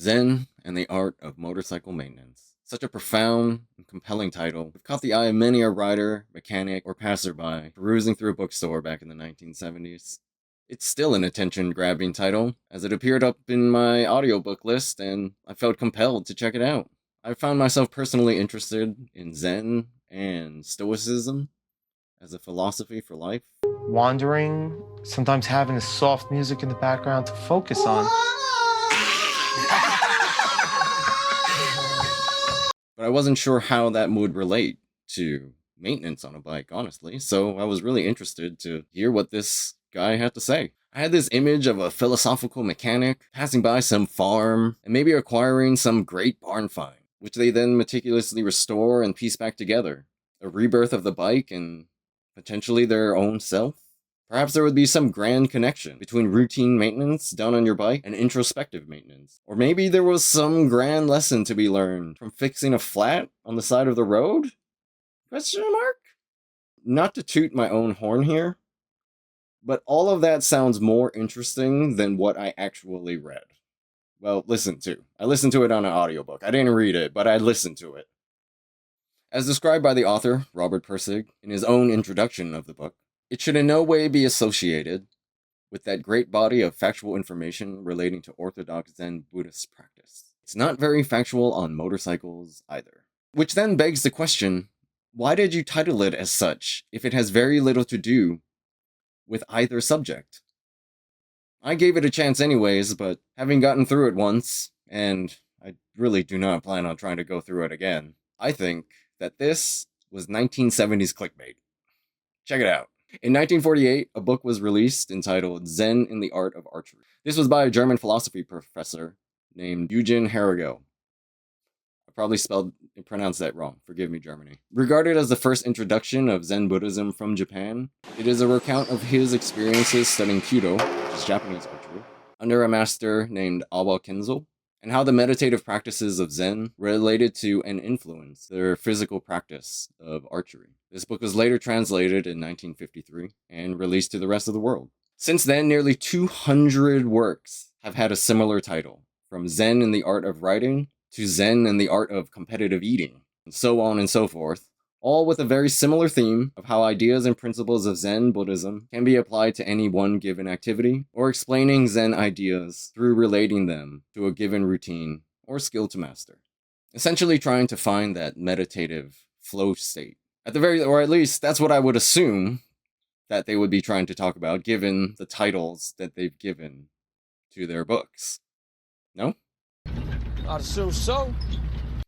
Zen and the Art of Motorcycle Maintenance. Such a profound and compelling title. It caught the eye of many a rider, mechanic, or passerby perusing through a bookstore back in the 1970s. It's still an attention-grabbing title, as it appeared up in my audiobook list and I felt compelled to check it out. I found myself personally interested in Zen and Stoicism as a philosophy for life. Wandering, sometimes having a soft music in the background to focus on. But I wasn't sure how that would relate to maintenance on a bike, honestly, so I was really interested to hear what this guy had to say. I had this image of a philosophical mechanic passing by some farm and maybe acquiring some great barn find, which they then meticulously restore and piece back together. A rebirth of the bike and potentially their own self. Perhaps there would be some grand connection between routine maintenance done on your bike and introspective maintenance. Or maybe there was some grand lesson to be learned from fixing a flat on the side of the road? Question mark? Not to toot my own horn here, but all of that sounds more interesting than what I actually read. Well, listened to. I listened to it on an audiobook. I didn't read it, but I listened to it. As described by the author, Robert Pirsig, in his own introduction of the book, it should in no way be associated with that great body of factual information relating to Orthodox Zen Buddhist practice. It's not very factual on motorcycles either. Which then begs the question, why did you title it as such if it has very little to do with either subject? I gave it a chance anyways, but having gotten through it once, and I really do not plan on trying to go through it again, I think that this was 1970's clickbait. Check it out. In 1948, a book was released entitled Zen in the Art of Archery. This was by a German philosophy professor named Eugen Herrigel. I probably pronounced that wrong. Forgive me, Germany. Regarded as the first introduction of Zen Buddhism from Japan, it is a recount of his experiences studying Kyudo, which is Japanese archery, under a master named Awa Kenzo, and how the meditative practices of Zen related to and influenced their physical practice of archery. This book was later translated in 1953 and released to the rest of the world. Since then, nearly 200 works have had a similar title, from Zen in the Art of Writing to Zen in the Art of Competitive Eating, and so on and so forth, all with a very similar theme of how ideas and principles of Zen Buddhism can be applied to any one given activity, or explaining Zen ideas through relating them to a given routine or skill to master. Essentially trying to find that meditative flow state. Or at least that's what I would assume that they would be trying to talk about, given the titles that they've given to their books. No? I'd assume so.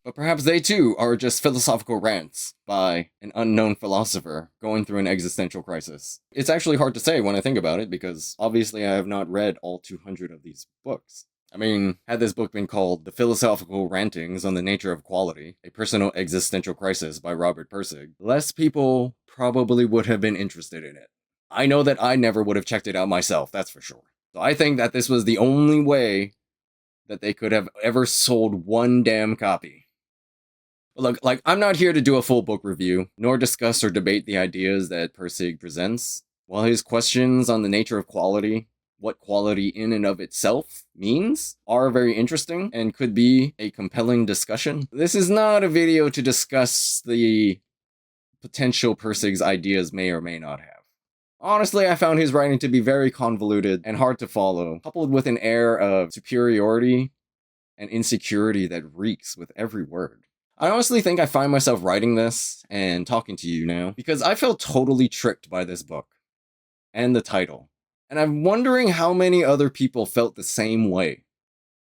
But perhaps they too are just philosophical rants by an unknown philosopher going through an existential crisis. It's actually hard to say when I think about it, because obviously I have not read all 200 of these books. I mean, had this book been called The Philosophical Rantings on the Nature of Quality, A Personal Existential Crisis by Robert Pirsig, less people probably would have been interested in it. I know that I never would have checked it out myself, that's for sure. So I think that this was the only way that they could have ever sold one damn copy. Look, I'm not here to do a full book review, nor discuss or debate the ideas that Pirsig presents. While his questions on the nature of quality, what quality in and of itself means, are very interesting and could be a compelling discussion, this is not a video to discuss the potential Pirsig's ideas may or may not have. Honestly, I found his writing to be very convoluted and hard to follow, coupled with an air of superiority and insecurity that reeks with every word. I honestly think I find myself writing this and talking to you now because I felt totally tricked by this book and the title. And I'm wondering how many other people felt the same way.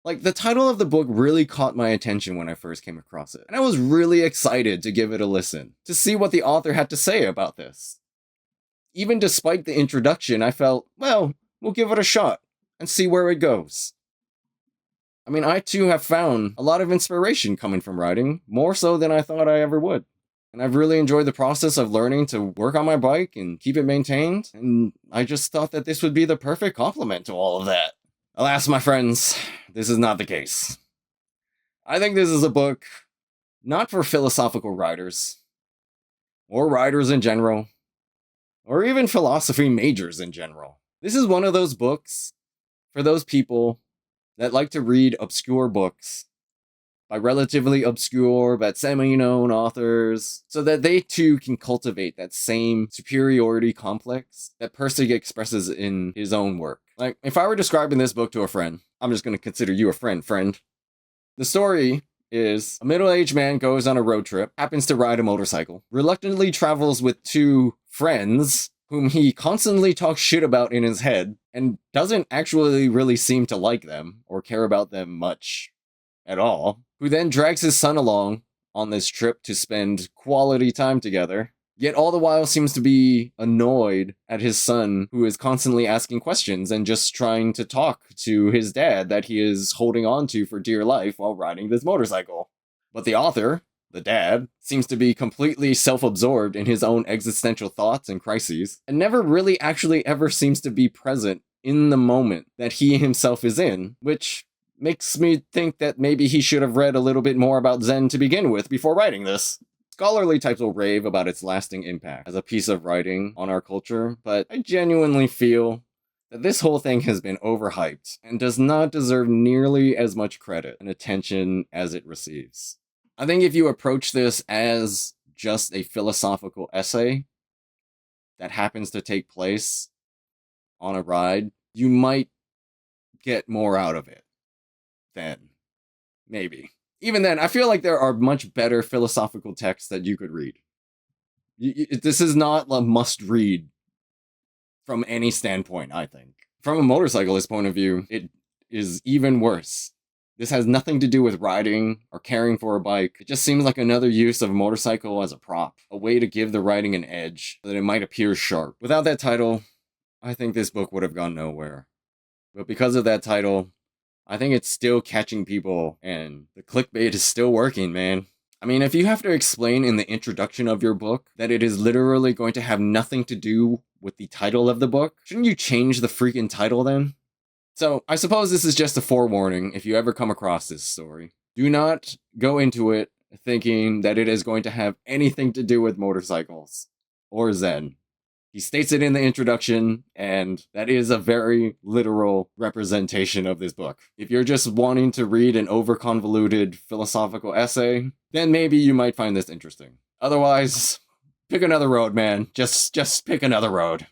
Like, the title of the book really caught my attention when I first came across it. And I was really excited to give it a listen, to see what the author had to say about this. Even despite the introduction, I felt, well, we'll give it a shot and see where it goes. I mean, I too have found a lot of inspiration coming from writing, more so than I thought I ever would. And I've really enjoyed the process of learning to work on my bike and keep it maintained, and I just thought that this would be the perfect complement to all of that. Alas, my friends, this is not the case. I think this is a book not for philosophical writers, or writers in general, or even philosophy majors in general. This is one of those books for those people that like to read obscure books by relatively obscure but semi-known authors, so that they too can cultivate that same superiority complex that Percy expresses in his own work. Like, if I were describing this book to a friend, I'm just going to consider you a friend. The story is a middle-aged man goes on a road trip, happens to ride a motorcycle, reluctantly travels with two friends whom he constantly talks shit about in his head, and doesn't actually really seem to like them or care about them much at all, who then drags his son along on this trip to spend quality time together, yet all the while seems to be annoyed at his son, who is constantly asking questions and just trying to talk to his dad that he is holding on to for dear life while riding this motorcycle. But the author, the dad, seems to be completely self-absorbed in his own existential thoughts and crises, and never really actually ever seems to be present in the moment that he himself is in, which makes me think that maybe he should have read a little bit more about Zen to begin with before writing this. Scholarly types will rave about its lasting impact as a piece of writing on our culture, but I genuinely feel that this whole thing has been overhyped and does not deserve nearly as much credit and attention as it receives. I think if you approach this as just a philosophical essay that happens to take place on a ride, you might get more out of it. Then, maybe. Even then, I feel like there are much better philosophical texts that you could read. This is not a must-read from any standpoint, I think. From a motorcyclist point of view, it is even worse. This has nothing to do with riding or caring for a bike. It just seems like another use of a motorcycle as a prop, a way to give the writing an edge so that it might appear sharp. Without that title, I think this book would have gone nowhere. But because of that title, I think it's still catching people, and the clickbait is still working, man. I mean, if you have to explain in the introduction of your book that it is literally going to have nothing to do with the title of the book, shouldn't you change the freaking title then? So, I suppose this is just a forewarning if you ever come across this story. Do not go into it thinking that it is going to have anything to do with motorcycles or Zen. He states it in the introduction, and that is a very literal representation of this book. If you're just wanting to read an over-convoluted philosophical essay, then maybe you might find this interesting. Otherwise, pick another road, man. Just pick another road.